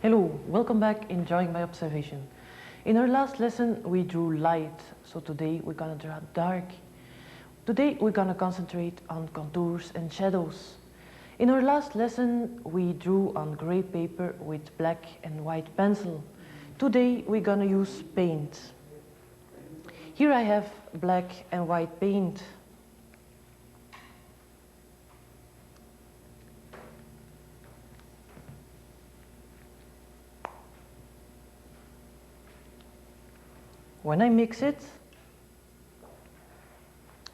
Hello, welcome back in Drawing by Observation. In our last lesson we drew light, so today we're gonna draw dark. Today we're gonna concentrate on contours and shadows. In our last lesson we drew on gray paper with black and white pencil. Today we're gonna use paint. Here I have black and white paint. When I mix it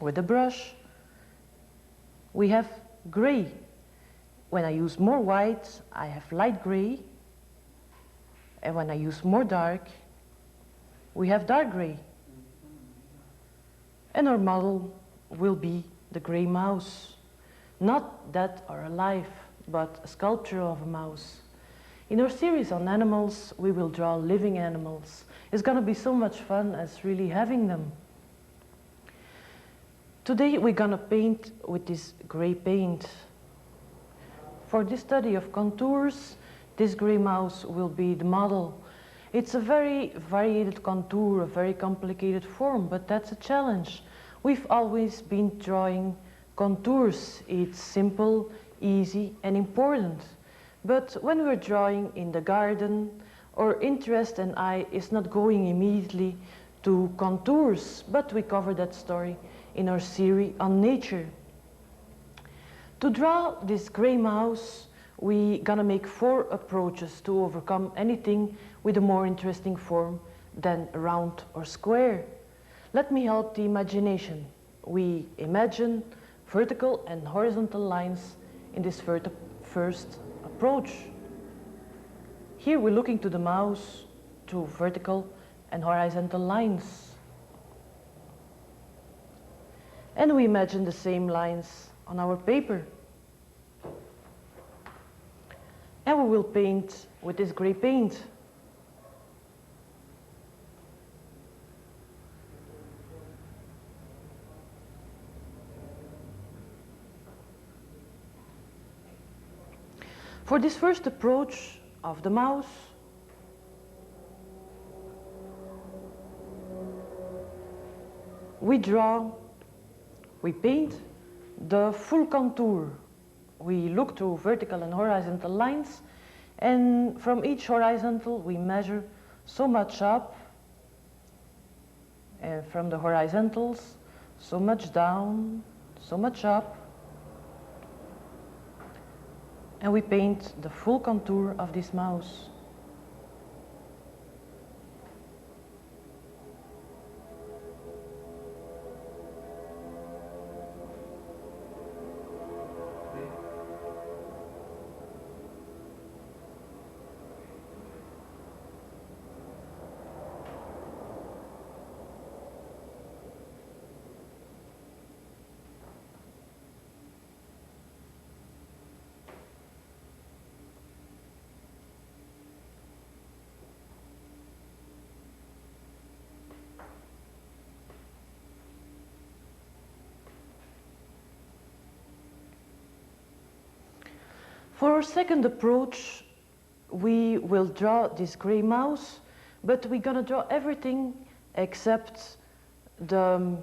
with a brush, we have gray. When I use more white, I have light gray. And when I use more dark, we have dark gray. And our model will be the gray mouse. Not dead or alive, but a sculpture of a mouse. In our series on animals, we will draw living animals. It's going to be so much fun as really having them. Today we're going to paint with this gray paint. For this study of contours, this gray mouse will be the model. It's a very varied contour, a very complicated form, but that's a challenge. We've always been drawing contours. It's simple, easy, and important. But when we're drawing in the garden, our interest and eye is not going immediately to contours, but we cover that story in our series on nature. To draw this gray mouse, we're gonna make 4 approaches to overcome anything with a more interesting form than round or square. Let me help the imagination. We imagine vertical and horizontal lines in this first approach. Here we're looking to the mouse to vertical and horizontal lines. And we imagine the same lines on our paper. And we will paint with this gray paint. For this first approach of the mouse, we paint the full contour. We look to vertical and horizontal lines, and from each horizontal we measure so much up, and from the horizontals so much down, so much up, and we paint the full contour of this mouse. For our second approach, we will draw this gray mouse, but we're gonna draw everything except the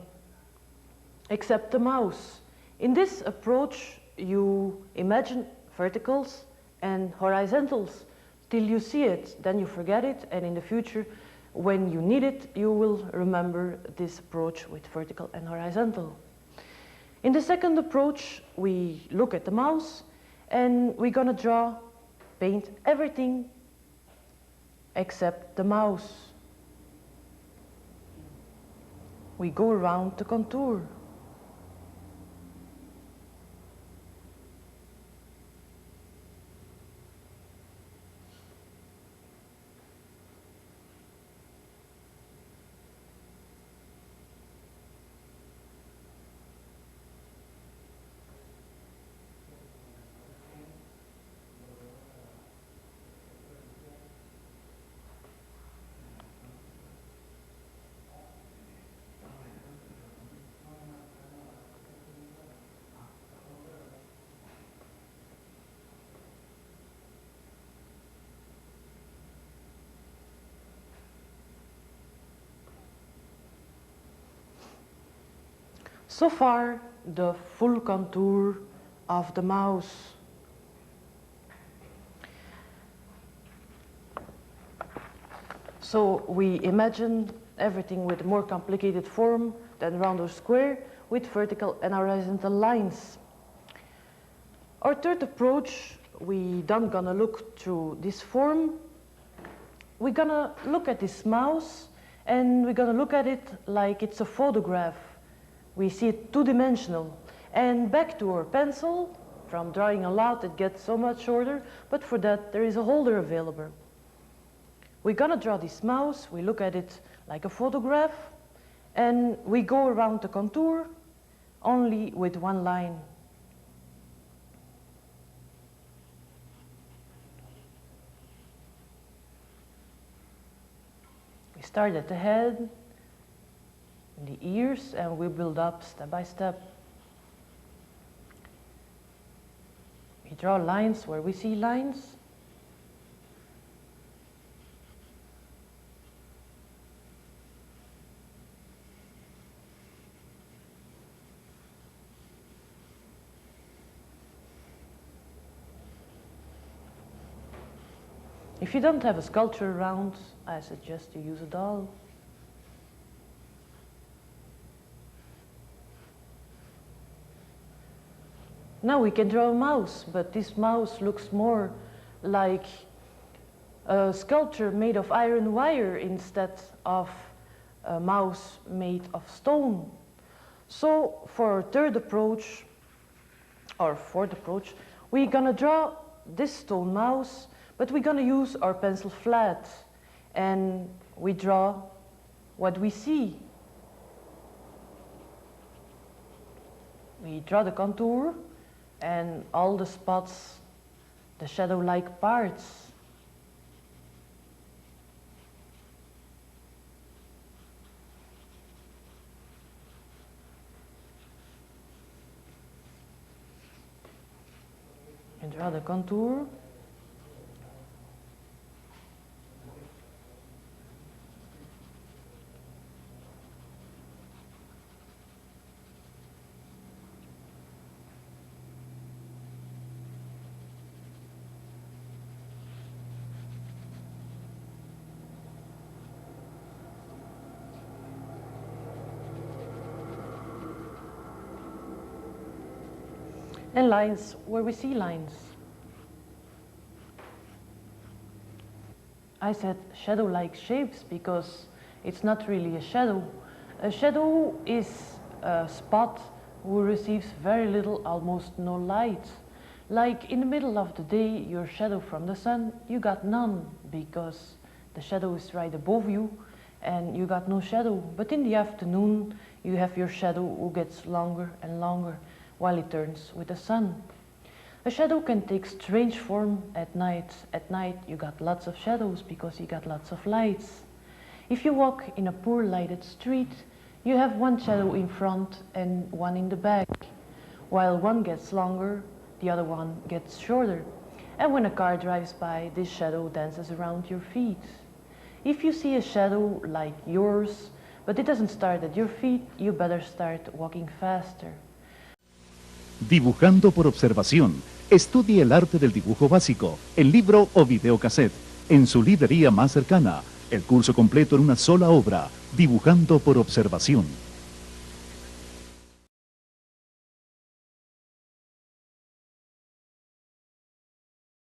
mouse. In this approach, you imagine verticals and horizontals till you see it, then you forget it, and in the future, when you need it, you will remember this approach with vertical and horizontal. In the second approach, we look at the mouse, and we're gonna paint everything except the mouse. We go around the contour. So far, the full contour of the mouse. So we imagine everything with a more complicated form than round or square with vertical and horizontal lines. Our third approach, we don't gonna look through this form. We're gonna look at this mouse and we're gonna look at it like it's a photograph. We see it two-dimensional. And back to our pencil, from drawing a lot it gets so much shorter, but for that there is a holder available. We're gonna draw this mouse, we look at it like a photograph, and we go around the contour only with one line. We start at the head, the ears, and we build up step by step. We draw lines where we see lines. If you don't have a sculpture around, I suggest you use a doll. Now we can draw a mouse, but this mouse looks more like a sculpture made of iron wire instead of a mouse made of stone. So for our third approach, or fourth approach, we're gonna draw this stone mouse, but we're gonna use our pencil flat, and we draw what we see. We draw the contour, and all the spots, the shadow-like parts. And draw the contour. And lines where we see lines. I said shadow-like shapes because it's not really a shadow. A shadow is a spot who receives very little, almost no light. Like in the middle of the day, your shadow from the sun, you got none because the shadow is right above you and you got no shadow. But in the afternoon, you have your shadow who gets longer and longer while it turns with the sun. A shadow can take strange form at night. At night you got lots of shadows because you got lots of lights. If you walk in a poor lighted street, you have one shadow in front and one in the back. While one gets longer, the other one gets shorter. And when a car drives by, this shadow dances around your feet. If you see a shadow like yours, but it doesn't start at your feet, you better start walking faster. Dibujando por observación. Estudie el arte del dibujo básico, en libro o videocassette, en su librería más cercana. El curso completo en una sola obra, Dibujando por observación.